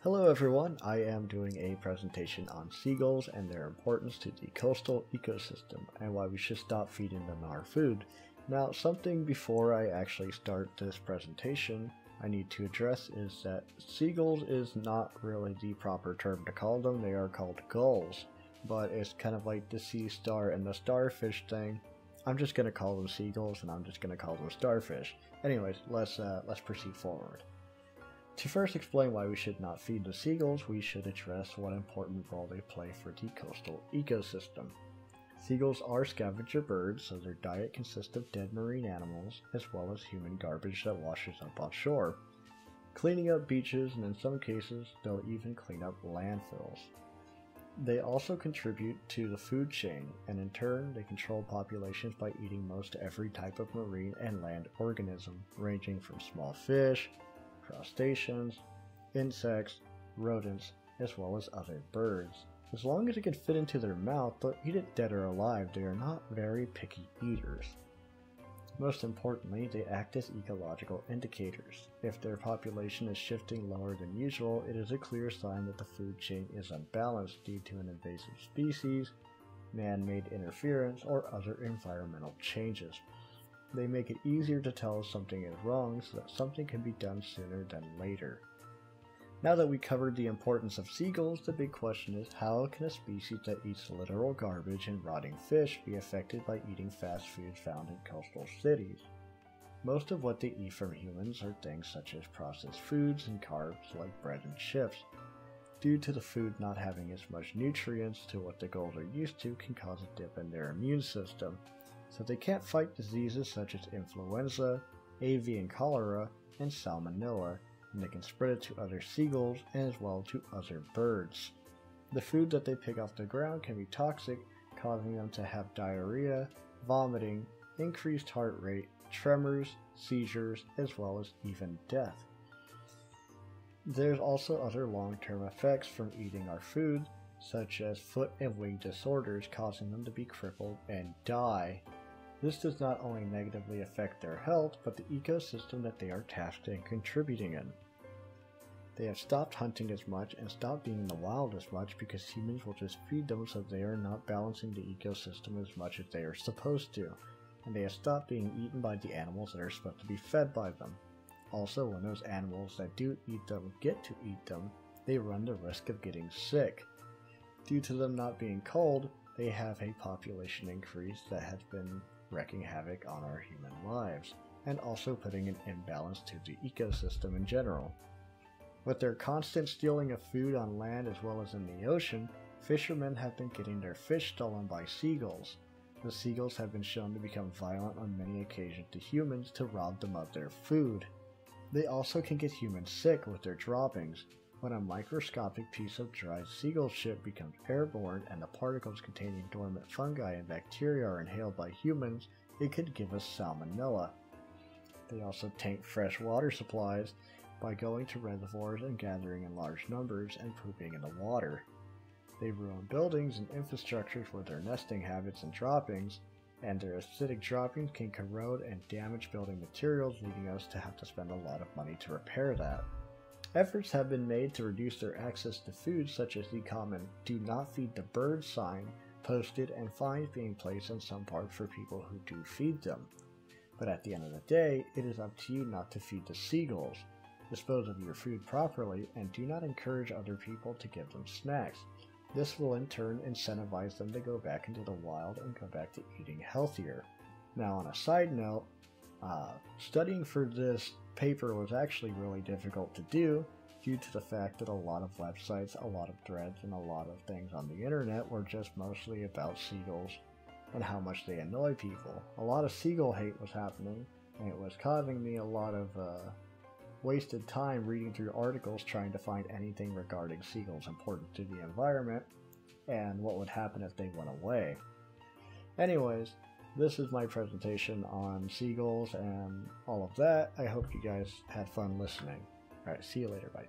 Hello everyone, I am doing a presentation on seagulls and their importance to the coastal ecosystem and why we should stop feeding them our food. Now, something before I actually start this presentation I need to address is that seagulls is not really the proper term to call them. They are called gulls, but it's kind of like the sea star and the starfish thing. I'm just going to call them seagulls and I'm just going to call them starfish. Anyways, let's proceed forward. To first explain why we should not feed the seagulls, we should address what important role they play for the coastal ecosystem. Seagulls are scavenger birds, so their diet consists of dead marine animals, as well as human garbage that washes up on shore, cleaning up beaches, and in some cases, they'll even clean up landfills. They also contribute to the food chain, and in turn, they control populations by eating most every type of marine and land organism, ranging from small fish, crustaceans, insects, rodents, as well as other birds. As long as it can fit into their mouth, they'll eat it dead or alive. They are not very picky eaters. Most importantly, they act as ecological indicators. If their population is shifting lower than usual, it is a clear sign that the food chain is unbalanced due to an invasive species, man-made interference, or other environmental changes. They make it easier to tell if something is wrong so that something can be done sooner than later. Now that we covered the importance of seagulls, the big question is how can a species that eats literal garbage and rotting fish be affected by eating fast food found in coastal cities? Most of what they eat from humans are things such as processed foods and carbs like bread and chips. Due to the food not having as much nutrients to what the gulls are used to can cause a dip in their immune system, so they can't fight diseases such as influenza, avian cholera, and salmonella, and they can spread it to other seagulls and as well to other birds. The food that they pick off the ground can be toxic, causing them to have diarrhea, vomiting, increased heart rate, tremors, seizures, as well as even death. There's also other long-term effects from eating our food, such as foot and wing disorders, causing them to be crippled and die. This does not only negatively affect their health, but the ecosystem that they are tasked in contributing in. They have stopped hunting as much and stopped being in the wild as much because humans will just feed them, so they are not balancing the ecosystem as much as they are supposed to, and they have stopped being eaten by the animals that are supposed to be fed by them. Also, when those animals that do eat them get to eat them, they run the risk of getting sick. Due to them not being cold, they have a population increase that has been wreaking havoc on our human lives, and also putting an imbalance to the ecosystem in general. With their constant stealing of food on land as well as in the ocean, fishermen have been getting their fish stolen by seagulls. The seagulls have been shown to become violent on many occasions to humans to rob them of their food. They also can get humans sick with their droppings. When a microscopic piece of dried seagull shit becomes airborne and the particles containing dormant fungi and bacteria are inhaled by humans, it could give us salmonella. They also taint fresh water supplies by going to reservoirs and gathering in large numbers and pooping in the water. They ruin buildings and infrastructures with their nesting habits and droppings, and their acidic droppings can corrode and damage building materials, leading us to have to spend a lot of money to repair that. Efforts have been made to reduce their access to food, such as the common "Do Not Feed the Birds" sign posted and fines being placed on some parks for people who do feed them. But at the end of the day, it is up to you not to feed the seagulls. Dispose of your food properly and do not encourage other people to give them snacks. This will in turn incentivize them to go back into the wild and go back to eating healthier. Now, on a side note, studying for this paper was actually really difficult to do due to the fact that a lot of websites, a lot of threads, and a lot of things on the internet were just mostly about seagulls and how much they annoy people. A lot of seagull hate was happening, and it was causing me a lot of wasted time reading through articles trying to find anything regarding seagulls important to the environment and what would happen if they went away. Anyways, this is my presentation on seagulls and all of that. I hope you guys had fun listening. Alright, see you later, bye.